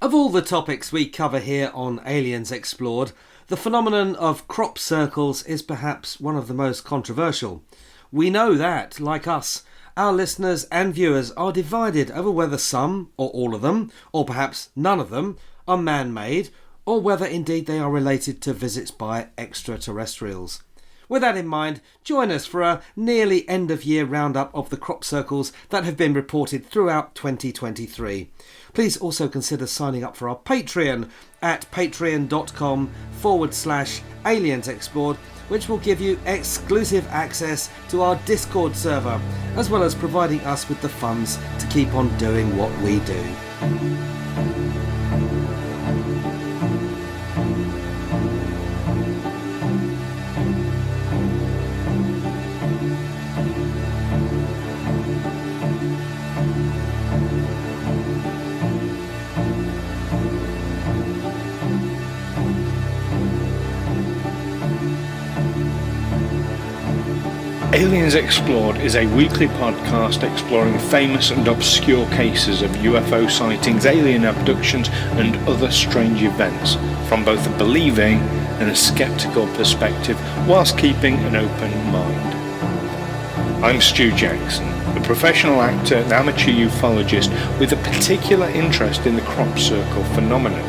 Of all the topics we cover here on Aliens Explored, the phenomenon of crop circles is perhaps one of the most controversial. We know that, like us, our listeners and viewers are divided over whether some, or all of them, or perhaps none of them, are man-made, or whether indeed they are related to visits by extraterrestrials. With that in mind, join us for a nearly end-of-year roundup of the crop circles that have been reported throughout 2023. Please also consider signing up for our Patreon at patreon.com/Aliens Explored, which will give you exclusive access to our Discord server, as well as providing us with the funds to keep on doing what we do. Aliens Explored is a weekly podcast exploring famous and obscure cases of UFO sightings, alien abductions and other strange events from both a believing and a sceptical perspective, whilst keeping an open mind. I'm Stu Jackson, a professional actor and amateur ufologist with a particular interest in the crop circle phenomenon.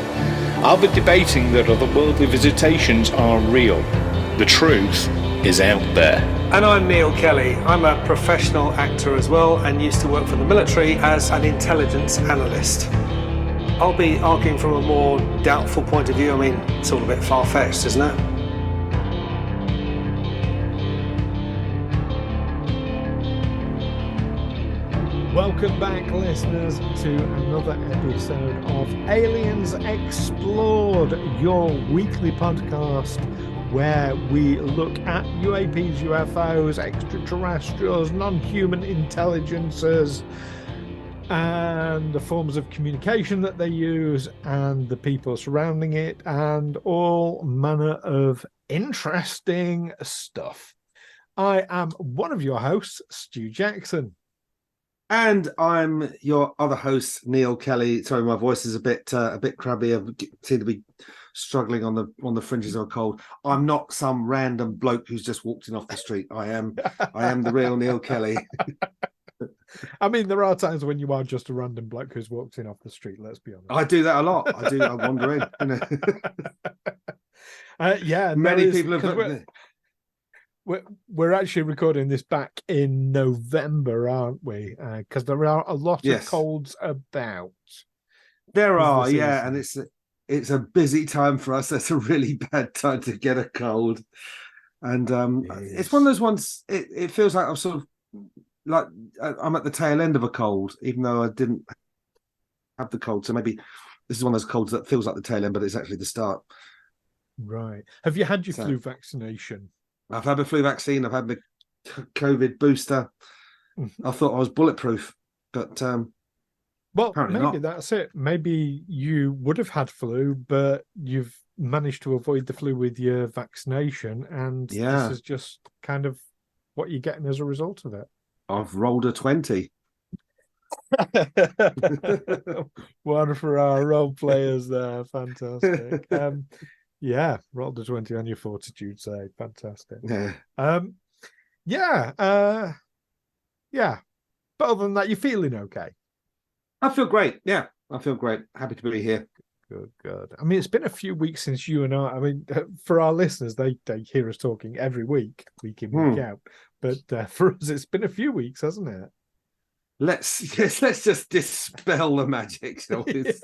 I'll be debating that otherworldly visitations are real. The truth is out there. And I'm Neil Kelly. I'm a professional actor as well and used to work for the military as an intelligence analyst. I'll be arguing from a more doubtful point of view. I mean, it's all a bit far-fetched, isn't it? Welcome back, listeners, to another episode of Aliens Explored, your weekly podcast where we look at UAPs, UFOs, extraterrestrials, non-human intelligences, and the forms of communication that they use, and the people surrounding it, and all manner of interesting stuff. I am one of your hosts, Stu Jackson. And I'm your other host, Neil Kelly. Sorry, my voice is a bit crabby. I seem to be struggling on the fringes of a cold. I'm not some random bloke who's just walked in off the street. I am the real Neil Kelly. I mean, there are times when you are just a random bloke who's walked in off the street. Let's be honest. I do that a lot. I wander in. You know? Yeah, many people have. We're actually recording this back in November, aren't we? Because there are a lot of colds about. There are, yeah, and it's a busy time for us. It's a really bad time to get a cold, and it's one of those ones. It feels like I'm sort of like I'm at the tail end of a cold, even though I didn't have the cold. So maybe this is one of those colds that feels like the tail end, but it's actually the start. Right. Have you had your flu vaccination? I've had the flu vaccine. I've had the COVID booster. I thought I was bulletproof, but well, maybe not. That's it. Maybe you would have had flu, but you've managed to avoid the flu with your vaccination, and this is just kind of what you're getting as a result of it. I've rolled a 20. One for our role players there. Fantastic. Yeah, rolled the 20 on your fortitude save. Fantastic. Yeah. Yeah. But other than that, you're feeling okay? I feel great. Yeah, I feel great. Happy to be here. Good. I mean, it's been a few weeks since you and I mean, for our listeners, they hear us talking every week in, week out. But for us, it's been a few weeks, hasn't it? Let's just dispel the magic. So yes.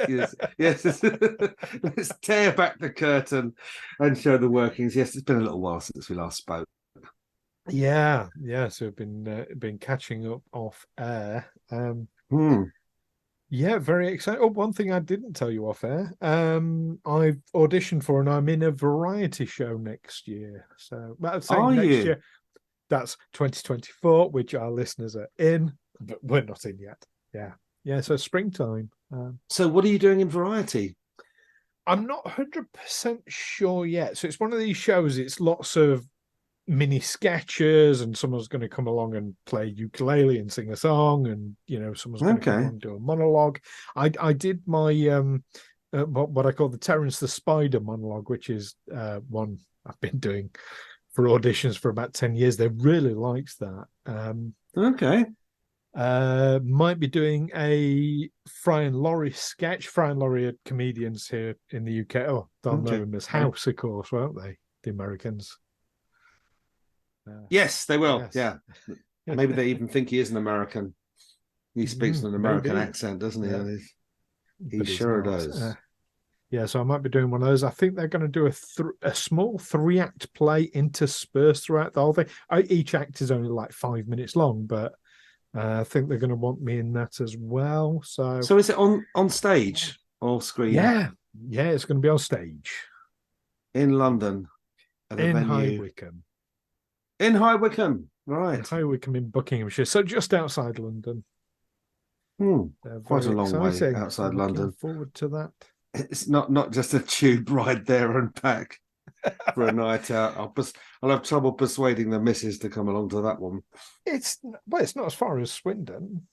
Let's tear back the curtain and show the workings. Yes, it's been a little while since we last spoke. Yeah. So we've been catching up off air. Yeah, very exciting. Oh, one thing I didn't tell you off air. I've auditioned for and I'm in a variety show next year. So next year, that's 2024, which our listeners are in. But we're not in yet. Yeah. So springtime. So what are you doing in variety? I'm not 100% sure yet. So it's one of these shows. It's lots of mini sketches, and someone's going to come along and play ukulele and sing a song, and someone's going to come along and do a monologue. I did my what I call the Terence the Spider monologue, which is one I've been doing for auditions for about 10 years. They really liked that. Okay. Might be doing a Fry and Laurie sketch. Fry and Laurie are comedians here in the UK. Oh, they'll know him as House, of course, won't they? The Americans. Yes, they will. Yes. Yeah. Maybe they even think he is an American. He speaks in an American accent, doesn't he? Yeah. He sure does. Yeah, so I might be doing one of those. I think they're going to do a small 3-act play interspersed throughout the whole thing. Each act is only like 5 minutes long, but I think they're going to want me in that as well. So is it on stage or screen? Yeah, it's going to be on stage in London, in High Wycombe. In High Wycombe, right? In High Wycombe in Buckinghamshire, so just outside London. Quite a long way outside London. Forward to that. It's not just a tube ride there and back for a night out. I'll have trouble persuading the missus to come along to that one. It's not as far as Swindon,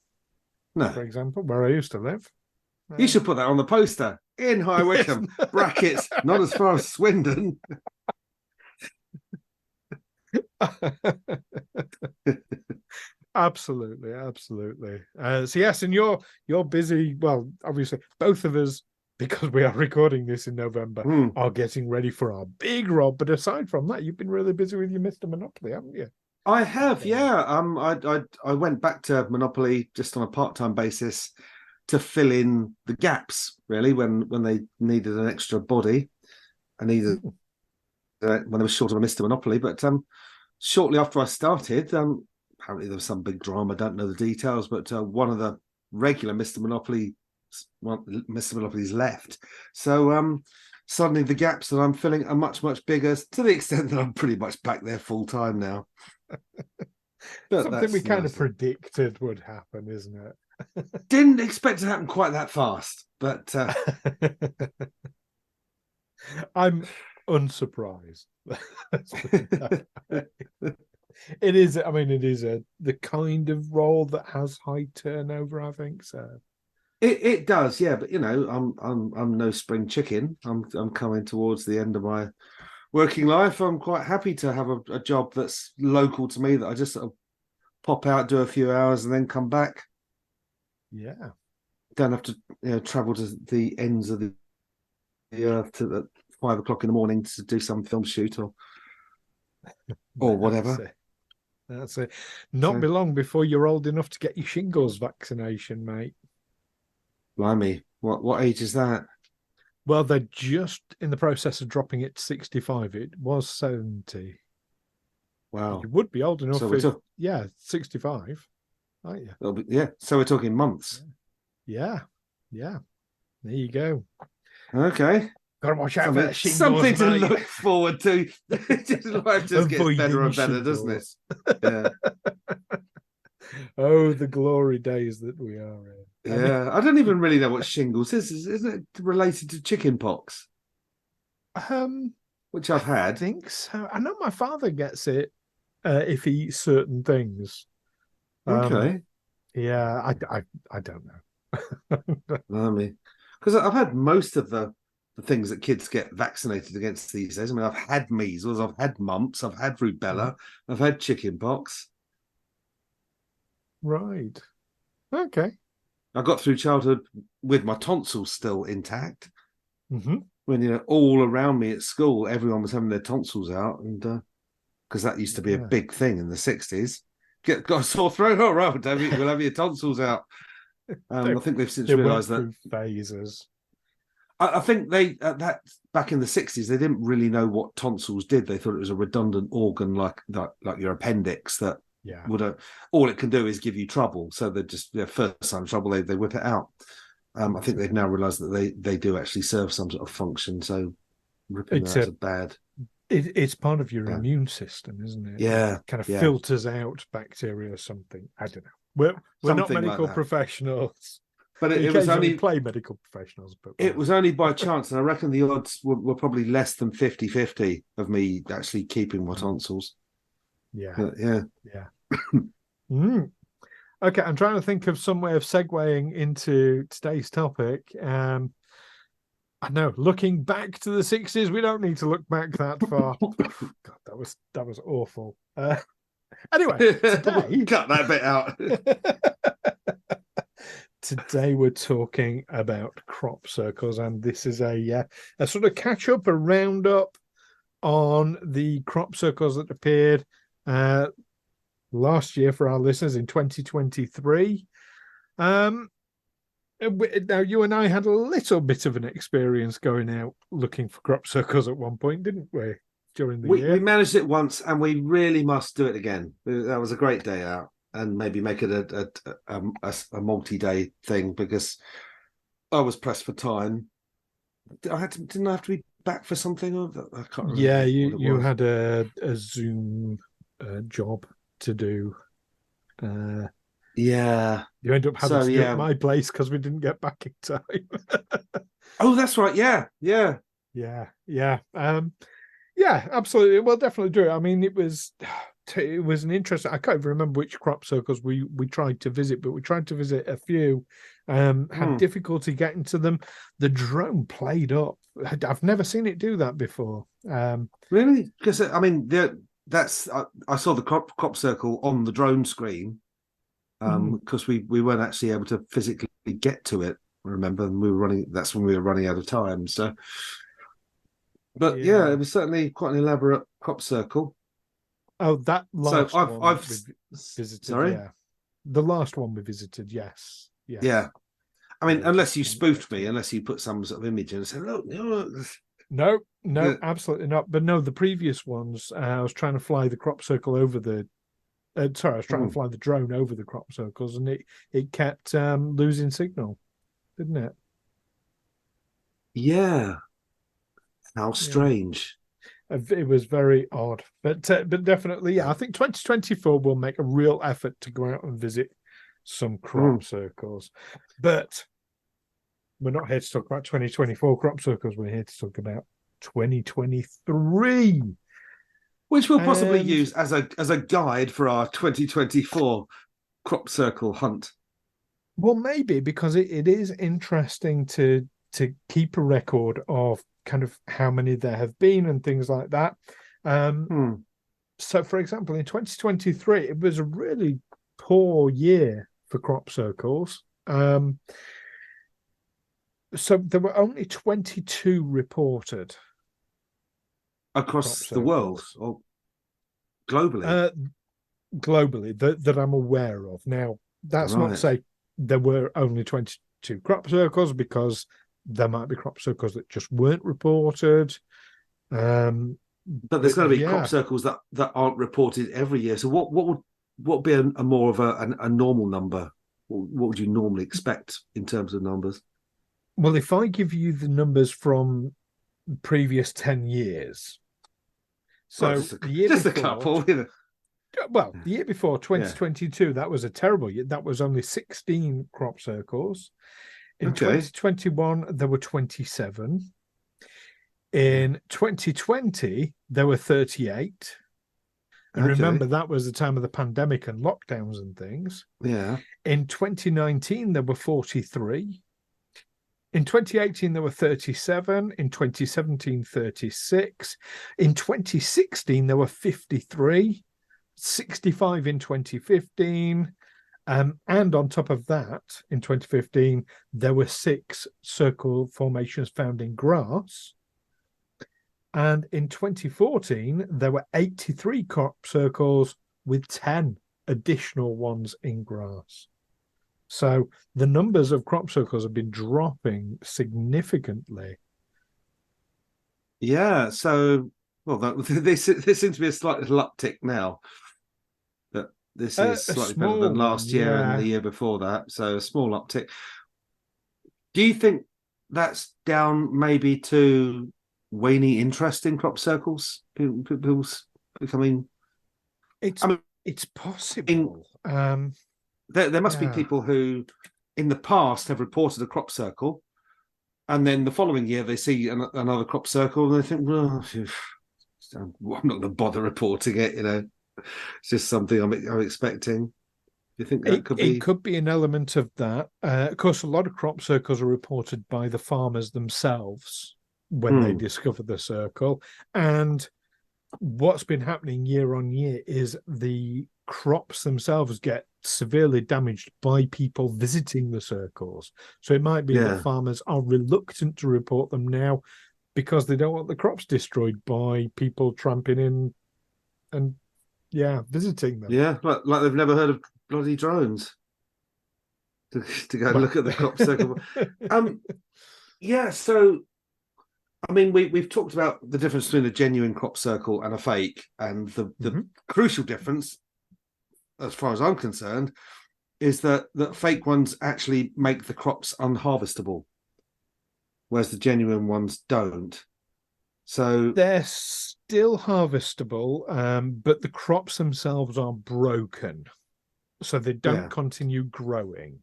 no, for example, where I used to live. You should put that on the poster. In High Wycombe, brackets, not as far as Swindon. Absolutely. So yes, and you're busy. Well, obviously, both of us, because we are recording this in November, are getting ready for our big Rob. But aside from that, you've been really busy with your Mr. Monopoly, haven't you? I have, yeah. I went back to Monopoly just on a part-time basis to fill in the gaps, really, when they needed an extra body. I needed when they were short of a Mr. Monopoly. But shortly after I started, apparently there was some big drama. I don't know the details, but one of the regular Mr. Monopolies left. So suddenly the gaps that I'm filling are much, much bigger, to the extent that I'm pretty much back there full time now. But something we kind of predicted would happen, isn't it? Didn't expect to happen quite that fast, but I'm unsurprised. It is. I mean, it is the kind of role that has high turnover, I think. So it does, yeah. But I'm no spring chicken. I'm coming towards the end of my working life. I'm quite happy to have a job that's local to me, that I just sort of pop out, do a few hours, and then come back. Yeah, don't have to travel to the ends of the earth at 5 o'clock in the morning to do some film shoot or whatever. That's it. Not be long before you're old enough to get your shingles vaccination, mate. Blimey, what age is that? Well, they're just in the process of dropping it to 65. It was 70. Wow. You would be old enough so 65, aren't you? Yeah, so we're talking months. Yeah. There you go. Okay. Got to watch out for shingles. Something to look forward to. Life just gets better and better, doesn't it? Yeah. Oh, the glory days that we are in. Yeah, I don't even really know what shingles is. Isn't it related to chicken pox? Which I've had. I think so. I know my father gets it if he eats certain things. Okay. Yeah, I don't know. Because I've had most of the things that kids get vaccinated against these days. I mean, I've had measles, I've had mumps, I've had rubella, I've had chicken pox. Right. Okay. I got through childhood with my tonsils still intact. Mm-hmm. When all around me at school, everyone was having their tonsils out, and because that used to be a big thing in the 60s. Got a sore throat? Oh, right, we'll have your tonsils out. I think they've since realised that phases. I think that back in the 60s, they didn't really know what tonsils did. They thought it was a redundant organ like your appendix that would all it can do is give you trouble. So they just first time trouble, they whip it out. I think they've now realised that they do actually serve some sort of function. So ripping them out is bad. It's part of your immune system, isn't it? Yeah, it kind of filters out bacteria or something. I don't know. We're not medical professionals. But it was only play medical professionals. But it was only by chance, and I reckon the odds were probably less than 50-50 of me actually keeping my tonsils. Yeah. Okay, I'm trying to think of some way of segueing into today's topic. I know. Looking back to the 60s, we don't need to look back that far. God, that was awful. Anyway, today Cut that bit out. Today we're talking about crop circles, and this is a sort of catch up, a roundup on the crop circles that appeared last year for our listeners in 2023. Now, you and I had a little bit of an experience going out looking for crop circles at one point, didn't we? During the year, we managed it once, and we really must do it again. That was a great day out, and maybe make it a multi-day thing, because I was pressed for time. Didn't I have to be back for something? I can't remember. Yeah, you had a Zoom job to do. Yeah, you end up having to do it at my place because we didn't get back in time. Oh, that's right. Yeah. Yeah, absolutely. We'll definitely do it. I mean, it was an interesting. I can't even remember which crop circles we tried to visit, but we tried to visit a few. Had difficulty getting to them. The drone played up. I've never seen it do that before. Really? Because I mean, I saw the crop circle on the drone screen, because we weren't actually able to physically get to it. I remember, and we were running. That's when we were running out of time. So. But yeah, it was certainly quite an elaborate crop circle. Oh, that last one I've visited. Sorry, the last one we visited. Yes. Yeah. I mean, unless you spoofed me, unless you put some sort of image in and said, "Look, no, absolutely not." But no, the previous ones, I was trying to fly the crop circle over the. I was trying to fly the drone over the crop circles, and it kept losing signal, didn't it? Yeah. How strange. It was very odd, but definitely, I think 2024 will make a real effort to go out and visit some crop circles. But we're not here to talk about 2024 crop circles. We're here to talk about 2023, which we'll possibly use as a guide for our 2024 crop circle hunt. Well, maybe, because it is interesting to keep a record of kind of how many there have been and things like that. So, for example, in 2023, it was a really poor year for crop circles. So there were only 22 reported across the world, or globally. Globally, that I'm aware of. Now, that's not to say there were only 22 crop circles, because there might be crop circles that just weren't reported. But there's going to be crop circles that aren't reported every year. So what would be a more of a normal number? What would you normally expect in terms of numbers? Well, if I give you the numbers from previous 10 years, so the year before, a couple, you know. Well, the year before, 2022, that was a terrible year. That was only 16 crop circles. In 2021, there were 27. In 2020, there were 38. And remember, that was the time of the pandemic and lockdowns and things. Yeah. In 2019, there were 43. In 2018, there were 37. In 2017, 36. In 2016, there were 53. 65 in 2015. And on top of that, in 2015, there were 6 circle formations found in grass. And in 2014, there were 83 crop circles with 10 additional ones in grass. So the numbers of crop circles have been dropping significantly. Yeah, so, well, there seems to be a slight little uptick now. This is slightly better than last year and the year before that. So a small uptick. Do you think that's down maybe to waning interest in crop circles? People's becoming... It's possible. There must be people who in the past have reported a crop circle, and then the following year they see another crop circle and they think, well, I'm not going to bother reporting it, you know. It's just something I'm expecting. you think that could be? It could be an element of that. Of course, a lot of crop circles are reported by the farmers themselves when they discover the circle. And what's been happening year on year is the crops themselves get severely damaged by people visiting the circles. So it might be that farmers are reluctant to report them now because they don't want the crops destroyed by people tramping in and visiting them. Yeah, like they've never heard of bloody drones to go and look at the crop circle. So I mean, we've talked about the difference between a genuine crop circle and a fake, and the crucial difference, as far as I'm concerned, is that fake ones actually make the crops unharvestable, whereas the genuine ones don't. So they're still harvestable, but the crops themselves are broken, so they don't continue growing.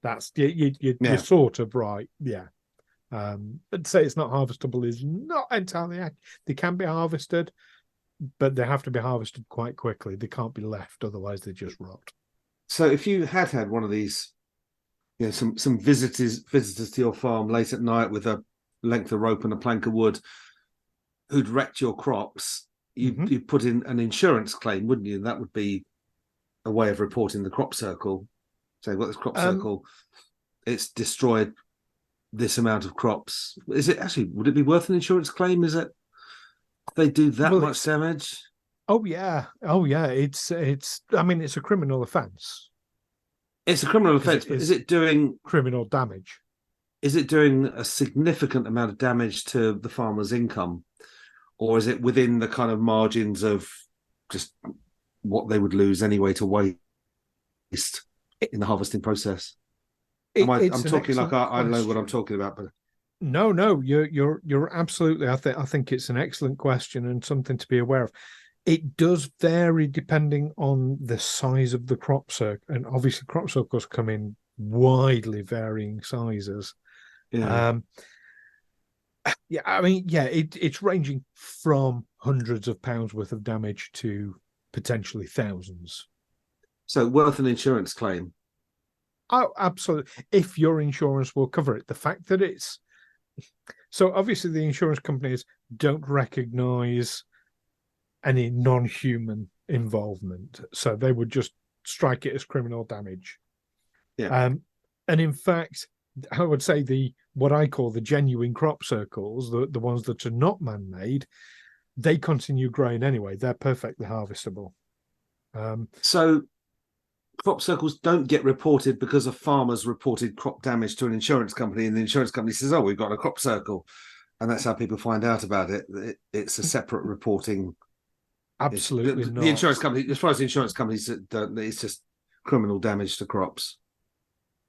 That's you're sort of right, yeah. But say it's not harvestable is not entirely accurate. They can be harvested, but they have to be harvested quite quickly. They can't be left, otherwise they just rot. So if you had one of these, some visitors to your farm late at night with a length of rope and a plank of wood who'd wrecked your crops, you'd put in an insurance claim, wouldn't you? And that would be a way of reporting the crop circle. So you've got this crop circle, it's destroyed this amount of crops. Is it actually, would it be worth an insurance claim? Is it, they do that much damage? Oh yeah. It's I mean, it's a criminal offence. It's a criminal offence, but is it doing criminal damage? Is it doing a significant amount of damage to the farmer's income? Or is it within the kind of margins of just what they would lose anyway to waste in the harvesting process? I'm talking like I know what I'm talking about, but no, you're absolutely. I think it's an excellent question and something to be aware of. It does vary depending on the size of the crop circle, and obviously crop circles come in widely varying sizes. Yeah. It's ranging from hundreds of pounds worth of damage to potentially thousands. So worth an insurance claim. Oh, absolutely. If your insurance will cover it. The fact that it's... So obviously the insurance companies don't recognise any non-human involvement. So they would just strike it as criminal damage. Yeah. And in fact, I would say what I call the genuine crop circles, the ones that are not man-made, they continue growing anyway. They're perfectly harvestable. So crop circles don't get reported because a farmer's reported crop damage to an insurance company, and the insurance company says, "Oh, we've got a crop circle," and that's how people find out about it. It's a separate reporting. Absolutely not. The insurance company, as far as the insurance companies, it's just criminal damage to crops.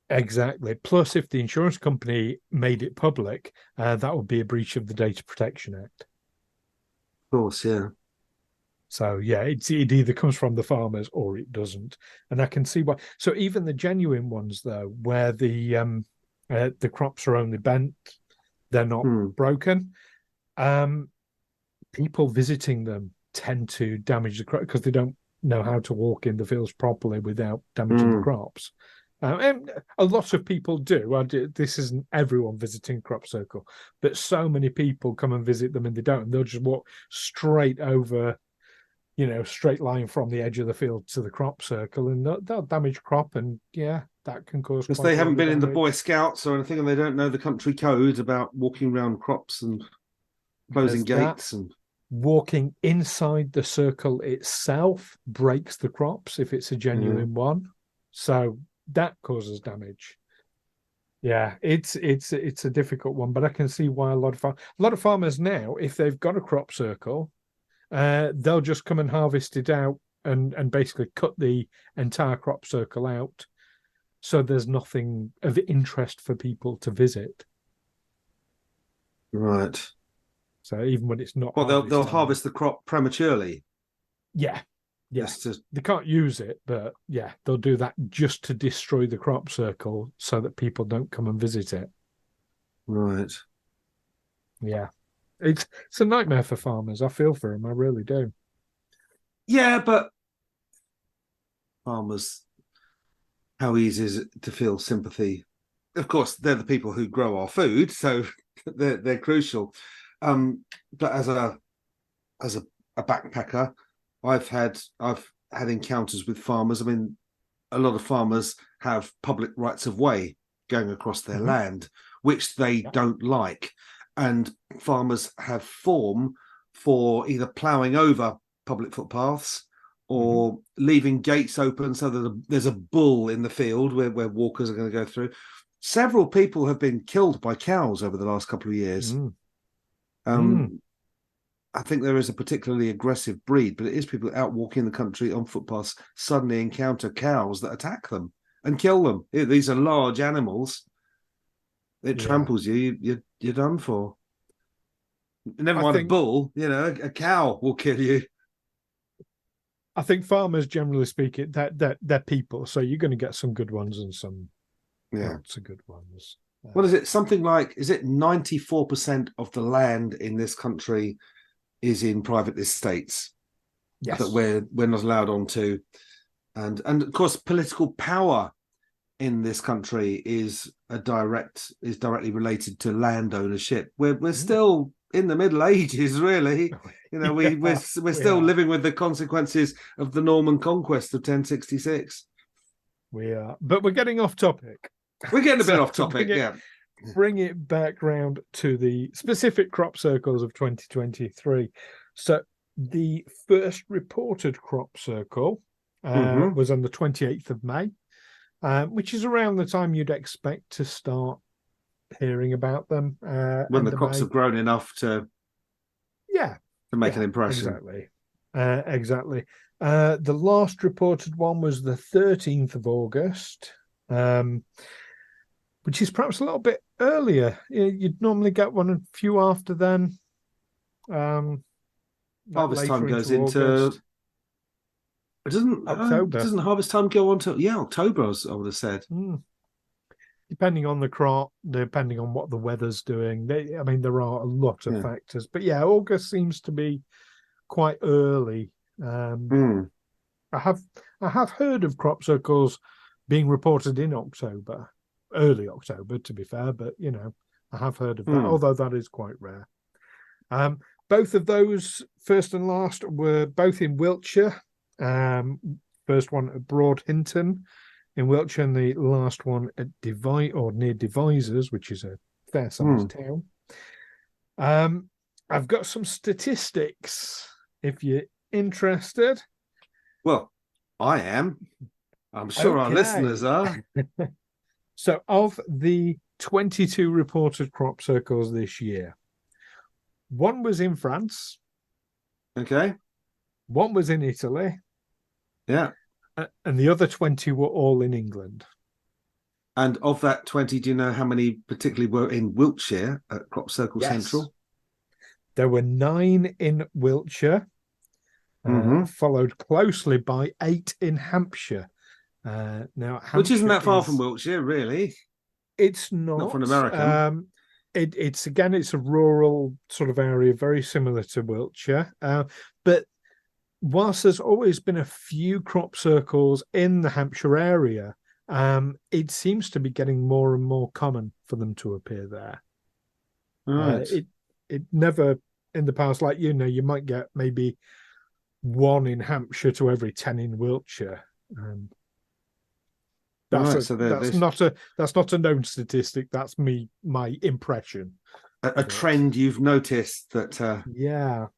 Exactly. Plus, if the insurance company made it public, that would be a breach of the Data Protection Act. Of course, yeah. So, yeah, it either comes from the farmers or it doesn't. And I can see why. So even the genuine ones, though, where the crops are only bent, they're not broken, people visiting them tend to damage the crop because they don't know how to walk in the fields properly without damaging the crops. And a lot of people do. This isn't everyone visiting crop circle, but so many people come and visit them and they don't. And they'll just walk straight over, straight line from the edge of the field to the crop circle, and they'll damage crop. And that can cause. Because they haven't been in the Boy Scouts or anything, and they don't know the country code about walking around crops and closing gates and. Walking inside the circle itself breaks the crops if it's a genuine one. So that causes damage. Yeah, it's a difficult one, but I can see why a lot of farmers now, if they've got a crop circle, they'll just come and harvest it out and basically cut the entire crop circle out, so there's nothing of interest for people to visit. Right. So even when it's not, they'll harvest the crop prematurely. Yeah. Yes, they can't use it, but they'll do that just to destroy the crop circle so that people don't come and visit it. Right. Yeah, it's a nightmare for farmers. I feel for them, I really do. Yeah, but farmers how easy is it to feel sympathy? Of course, they're the people who grow our food, so they're crucial. But as a backpacker, I've had encounters with farmers. I mean, a lot of farmers have public rights of way going across their land, which they don't like, and farmers have form for either ploughing over public footpaths or leaving gates open so that there's a bull in the field where walkers are going to go through. Several people have been killed by cows over the last couple of years. I think there is a particularly aggressive breed, but it is people out walking the country on footpaths suddenly encounter cows that attack them and kill them. These are large animals. It tramples you. You're done for. Never mind a bull. A cow will kill you. I think farmers, generally speaking, they're people, so you're going to get some good ones and some not so good ones. What is it? Something like, is it 94% of the land in this country is in private estates that we're not allowed onto, and of course political power in this country is directly related to land ownership. We're still in the Middle Ages, really. We're still living with the consequences of the Norman conquest of 1066. We are, but we're getting off topic. We're getting a bit off topic. Bring it back round to the specific crop circles of 2023. So the first reported crop circle was on the 28th of May, which is around the time you'd expect to start hearing about them. When the crops have grown enough to make an impression. Exactly. The last reported one was the 13th of August, which is perhaps a little bit earlier. You'd normally get one a few after then. Harvest time goes into... Doesn't harvest time go on to... Yeah, October, I would have said. Depending on the crop, depending on what the weather's doing. There are a lot of factors. But August seems to be quite early. I have heard of crop circles being reported in October. Early October, to be fair, but I have heard of that, although that is quite rare. Both of those, first and last, were both in Wiltshire. First one at Broadhinton in Wiltshire, and the last one at near Devizes, which is a fair-sized town. I've got some statistics if you're interested. Well, I am. I'm sure our listeners are. So of the 22 reported crop circles this year, one was in France. Okay. One was in Italy. Yeah. And the other 20 were all in England. And of that 20, do you know how many particularly were in Wiltshire at Crop Circle Central? There were 9 in Wiltshire, followed closely by 8 in Hampshire. Now, Hampshire, which isn't that far from Wiltshire, really. It's not from America. It's a rural sort of area, very similar to Wiltshire. But whilst there's always been a few crop circles in the Hampshire area, it seems to be getting more and more common for them to appear there. Right. It never in the past, like you might get maybe 1 in Hampshire to every 10 in Wiltshire. That's not a known statistic. That's my impression. A trend you've noticed that...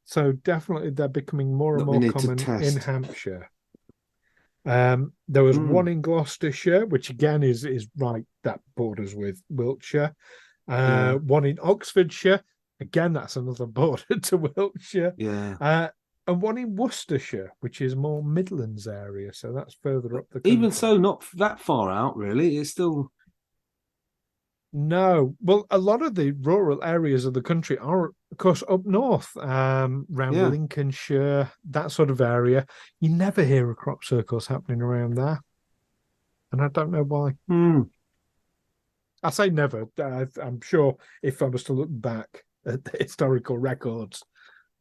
so definitely they're becoming more and more common in Hampshire. There was 1 in Gloucestershire, which again is right, that borders with Wiltshire. 1 in Oxfordshire, again, that's another border to Wiltshire. And 1 in Worcestershire, which is more Midlands area, so that's further up the country. Even so, not that far out, really. It's still... No. Well, a lot of the rural areas of the country are, of course, up north, around Lincolnshire, that sort of area. You never hear of crop circles happening around there. And I don't know why. I say never. I'm sure if I was to look back at the historical records,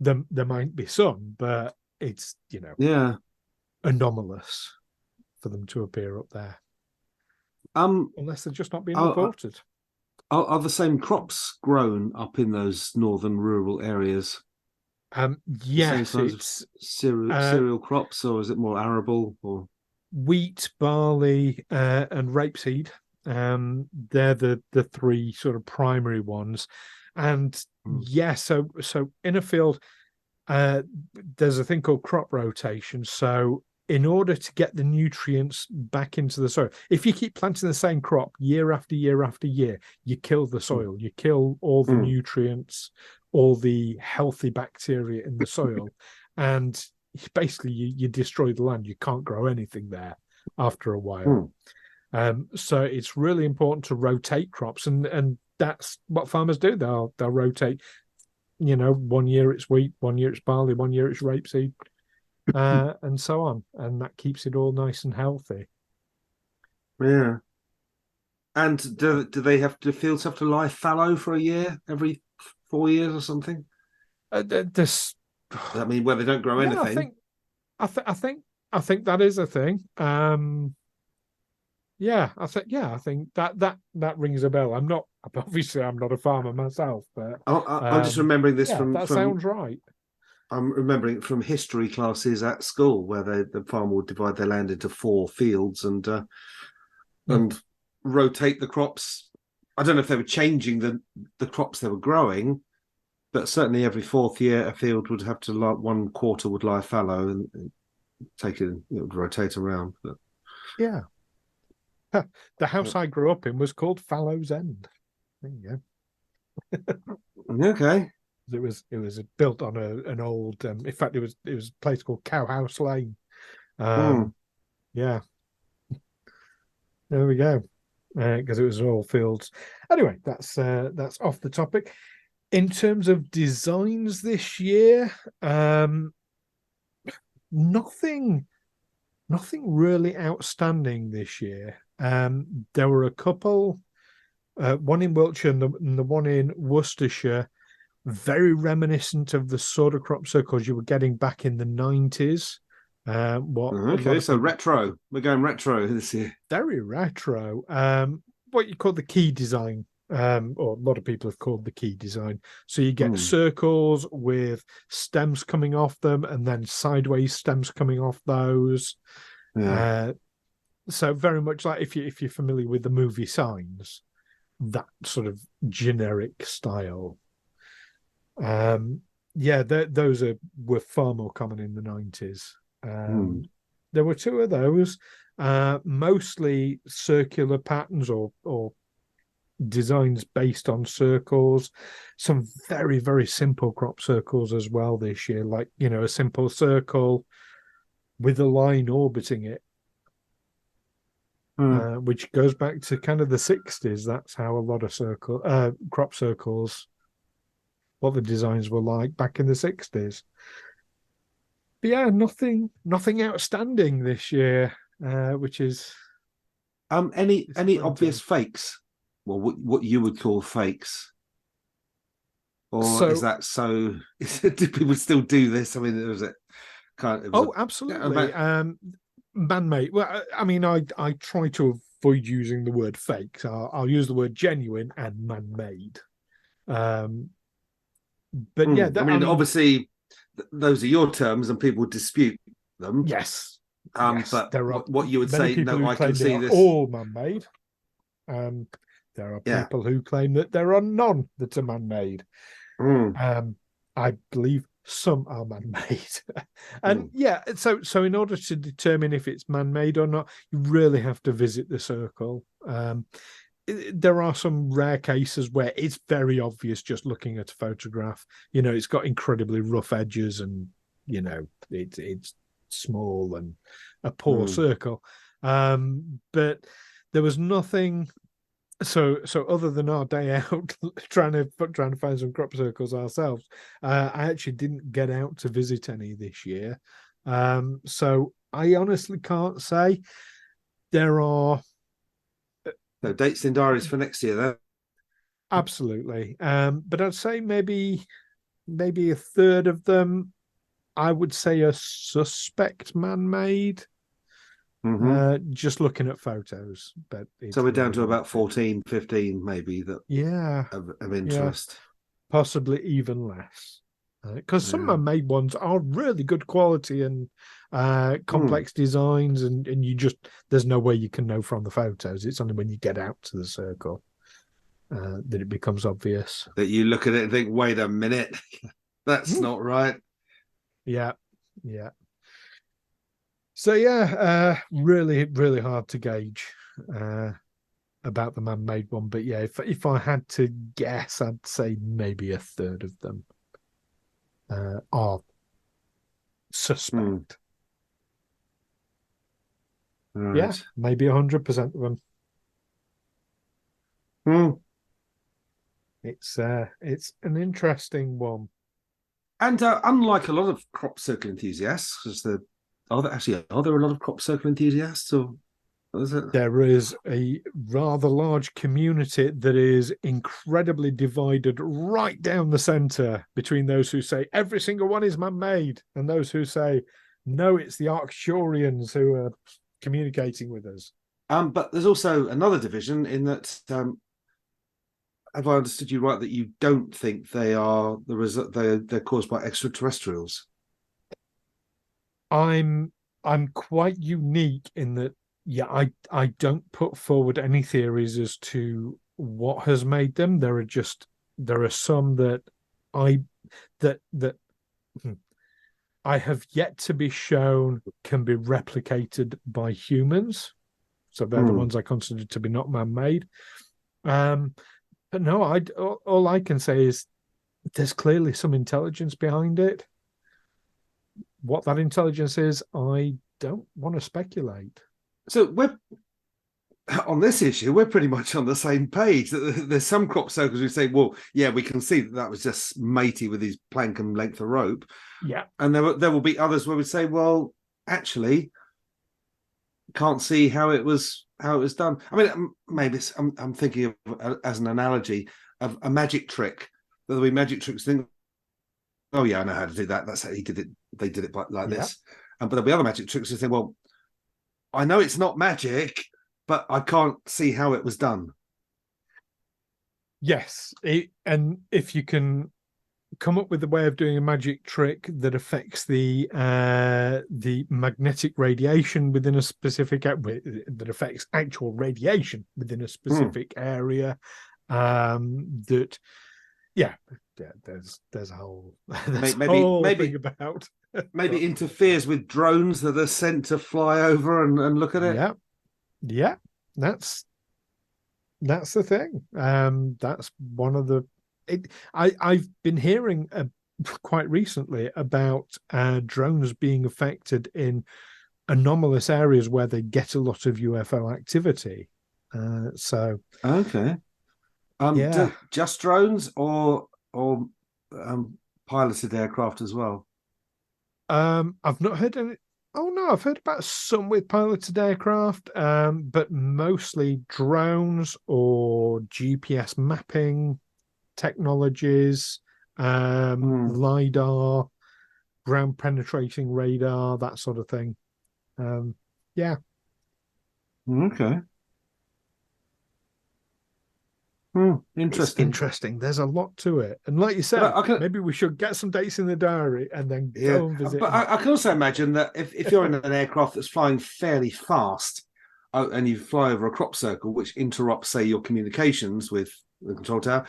there might be some, but it's, anomalous for them to appear up there. unless they're just not being are, reported. are the same crops grown up in those northern rural areas? The same Yes, kinds of it's cereal crops, or is it more arable? Or wheat, barley, and rapeseed. They're the three sort of primary ones. And yeah, so in a field, there's a thing called crop rotation. So in order to get the nutrients back into the soil, if you keep planting the same crop year after year after year, you kill the soil, you kill all the nutrients, all the healthy bacteria in the soil, and basically you destroy the land. You can't grow anything there after a while. So it's really important to rotate crops, and that's what farmers do. They'll rotate. 1 year it's wheat, 1 year it's barley, 1 year it's rapeseed, and so on, and that keeps it all nice and healthy. yeah. And do fields have to lie fallow for a year every 4 years or something? This, Does that mean where they don't grow anything? I think that is a thing. I think that rings a bell. I'm not a farmer myself, but I'm just remembering this from sounds right. I'm remembering it from history classes at school, where the farmer would divide their land into 4 fields and rotate the crops. I don't know if they were changing the crops they were growing, but certainly every 4th year a field would have to 1/4 would lie fallow and take it would rotate around. But yeah. The house I grew up in was called Fallow's End. There you go. Okay. It was built on an old. In fact, it was a place called Cowhouse Lane. Yeah. There we go. Because it was all fields. Anyway, that's off the topic. In terms of designs this year, nothing really outstanding this year. There were a couple, one in Wiltshire and the one in Worcestershire, very reminiscent of the sort of crop circles you were getting back in the 90s. So retro. We're going retro this year. Very retro. What you call the key design, or a lot of people have called the key design. So you get circles with stems coming off them, and then sideways stems coming off those. Yeah. So very much like if you're familiar with the movie Signs, that sort of generic style. Those were far more common in the 90s. There were 2 of those, mostly circular patterns or designs based on circles. Some very, very simple crop circles as well this year, like a simple circle with a line orbiting it. Which goes back to kind of the 60s. That's how a lot of crop circles, what the designs were like back in the 60s. But yeah, nothing outstanding this year, which is any obvious fakes? Well, what you would call fakes, or is that so? Do people still do this? I mean, there was absolutely. Man-made. Well, I mean, I try to avoid using the word fake. So I'll use the word genuine and man-made. But yeah, obviously, those are your terms, and people dispute them. Yes. But there are what you would say? No, I can see this. All man-made. There are people who claim that there are none that are man-made. I believe some are man-made. And so in order to determine if it's man-made or not, you really have to visit the circle. There are some rare cases where it's very obvious just looking at a photograph. It's got incredibly rough edges and it's small and a poor circle. But there was nothing. So other than our day out trying to find some crop circles ourselves, I actually didn't get out to visit any this year. So I honestly can't say. There are no dates in diaries for next year, though. Absolutely. But I'd say maybe a third of them, I would say, are suspect man-made. just looking at photos. But So we're down to about 14, 15 maybe yeah, of interest. possibly even less. Because some man-made ones are really good quality and complex designs, and there's no way you can know from the photos. It's only when you get out to the circle that it becomes obvious. That you look at it and think, wait a minute, that's not right. Yeah. So really, really hard to gauge about the man-made one. But yeah, if I had to guess, I'd say maybe a third of them are suspect. Right. Yeah, maybe 100% of them. It's an interesting one. And unlike a lot of crop circle enthusiasts, because are there a lot of crop circle enthusiasts, or what is it? There is a rather large community that is incredibly divided right down the centre between those who say every single one is man-made and those who say no, it's the Arcturians who are communicating with us. But there's also another division in that. Have I understood you right that you don't think they are they're caused by extraterrestrials? I'm quite unique in that. Yeah, I don't put forward any theories as to what has made them. There are some that I have yet to be shown can be replicated by humans. So they're the ones I consider to be not man-made. But no, all I can say is there's clearly some intelligence behind it. What that intelligence is, I don't want to speculate. So we're on this issue, we're pretty much on the same page. There's some crop circles who say, well, yeah, we can see that was just matey with his plank and length of rope. Yeah. And there will be others where we say, well, actually, can't see how it was done. I mean, maybe I'm thinking of as an analogy of a magic trick. There'll be magic tricks think, oh yeah, I know how to do that. That's how he did it. They did it like this. But there'll be other magic tricks who say, well, I know it's not magic, but I can't see how it was done. Yes, and if you can come up with a way of doing a magic trick that affects the magnetic radiation within a specific that affects actual radiation within a specific area, there's a whole thing about maybe interferes with drones that are sent to fly over and look at it. Yeah, that's the thing. That's one of the. I've been hearing quite recently about drones being affected in anomalous areas where they get a lot of UFO activity. Okay, just drones or piloted aircraft as well. I've not heard any. Oh no, I've heard about some with piloted aircraft, but mostly drones or GPS mapping technologies, LiDAR, ground penetrating radar, that sort of thing. Yeah. Okay. Interesting. It's interesting. There's a lot to it. And like you said, maybe we should get some dates in the diary and then go and visit. But I can also imagine that if you're in an aircraft that's flying fairly fast and you fly over a crop circle, which interrupts, say, your communications with the control tower,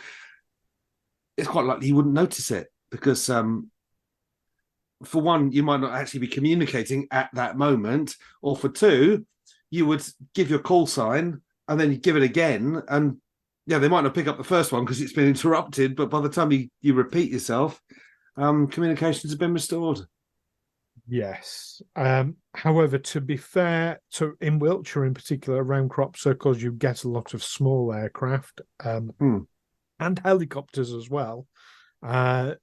it's quite likely you wouldn't notice it because, for one, you might not actually be communicating at that moment, or for two, you would give your call sign and then you give it again and they might not pick up the first one because it's been interrupted, but by the time you repeat yourself, communications have been restored. Yes. However, to be fair, in Wiltshire in particular, around crop circles, you get a lot of small aircraft and helicopters as well. I've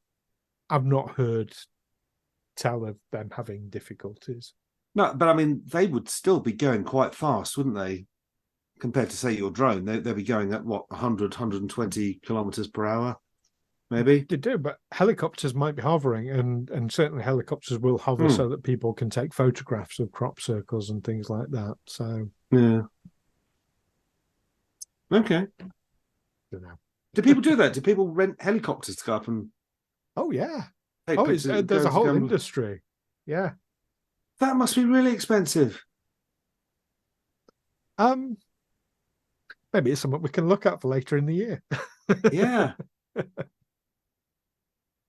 not heard tell of them having difficulties. No, but I mean, they would still be going quite fast, wouldn't they? Compared to, say, your drone, they'll be going at, 100, 120 kilometers per hour? maybe. They do, but helicopters might be hovering, and certainly helicopters will hover so that people can take photographs of crop circles and things like that. So yeah. Okay. don't know. Do people do that? Do people rent helicopters to go up and? Oh yeah. take Oh, pictures, there's go a whole to go- industry. Yeah. That must be really expensive. Maybe it's something we can look at for later in the year. Yeah.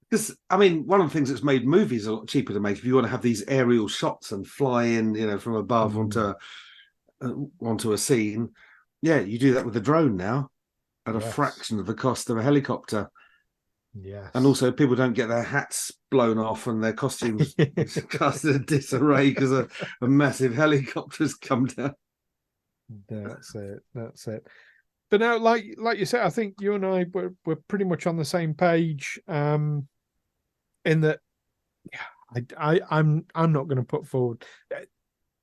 Because I mean, one of the things that's made movies a lot cheaper to make, if you want to have these aerial shots and fly in, from above onto a scene, yeah, you do that with a drone now at a fraction of the cost of a helicopter. Yes. And also, people don't get their hats blown off and their costumes cast in disarray because a massive helicopter's come down. That's it. But now, like you said, I think you and I we're pretty much on the same page. In that, I'm not going to put forward.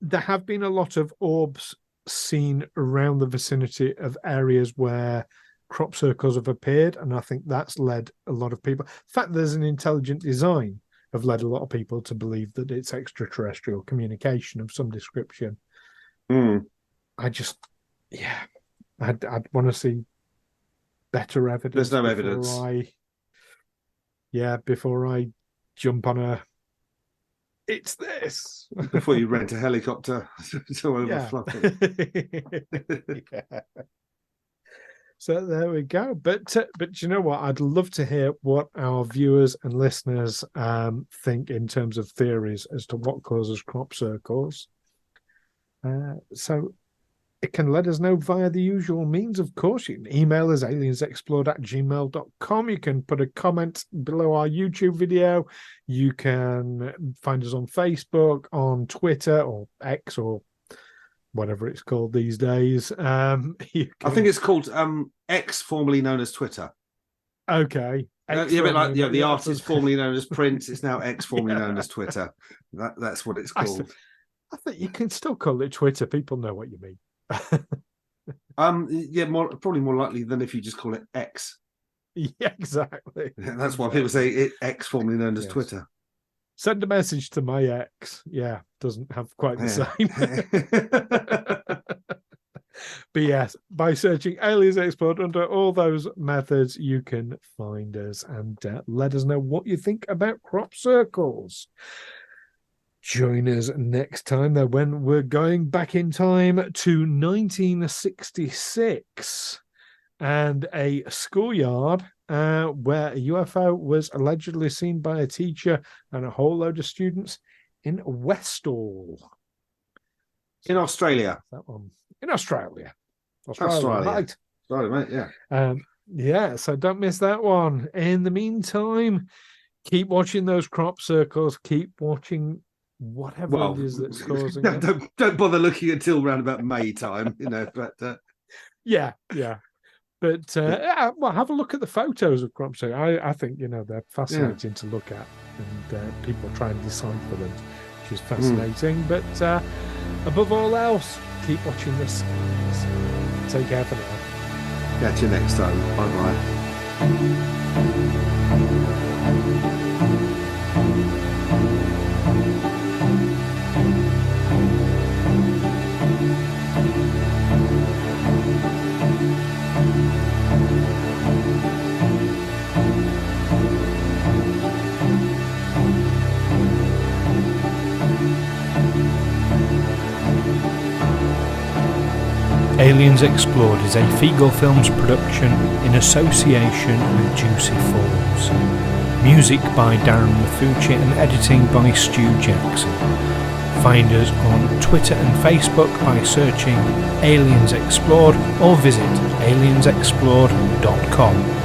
There have been a lot of orbs seen around the vicinity of areas where crop circles have appeared, and I think that's led a lot of people. The fact there's an intelligent design have led a lot of people to believe that it's extraterrestrial communication of some description. I'd want to see better evidence. There's no evidence. Before I jump on it's this. Before you rent a helicopter to overfly it. Yeah. So there we go. But you know what? I'd love to hear what our viewers and listeners think in terms of theories as to what causes crop circles. So it can let us know via the usual means, of course. You can email us aliensexplored@gmail.com. You can put a comment below our YouTube video. You can find us on Facebook, on Twitter, or X, or whatever it's called these days. I think it's called X, formerly known as Twitter. Okay. A bit like the artist formerly known as Prince. It's now X, formerly known as Twitter. That's what it's called. I think you can still call it Twitter. People know what you mean. Probably more likely than if you just call it X. Yeah, exactly. That's why people say it X, formerly known as Twitter. Send a message to my ex. Yeah, doesn't have quite the same. But yes, by searching Aliens Explored under all those methods, you can find us and let us know what you think about crop circles. Join us next time, though, when we're going back in time to 1966 and a schoolyard where a UFO was allegedly seen by a teacher and a whole load of students in Westall. In Australia. That one. In Australia. Australia. Right. Sorry, mate, yeah. So don't miss that one. In the meantime, keep watching those crop circles. Keep watching whatever it is that's causing it. Don't bother looking until around about May time, but yeah. But have a look at the photos of crop circles. I think they're fascinating to look at, and people try and decipher them, which is fascinating. But above all else, keep watching the skies. Take care for now. Catch you next time. Bye bye. Aliens Explored is a Figo Films production in association with Juicy Fomes. Music by Darren Mafucci and editing by Stu Jackson. Find us on Twitter and Facebook by searching Aliens Explored or visit aliensexplored.com.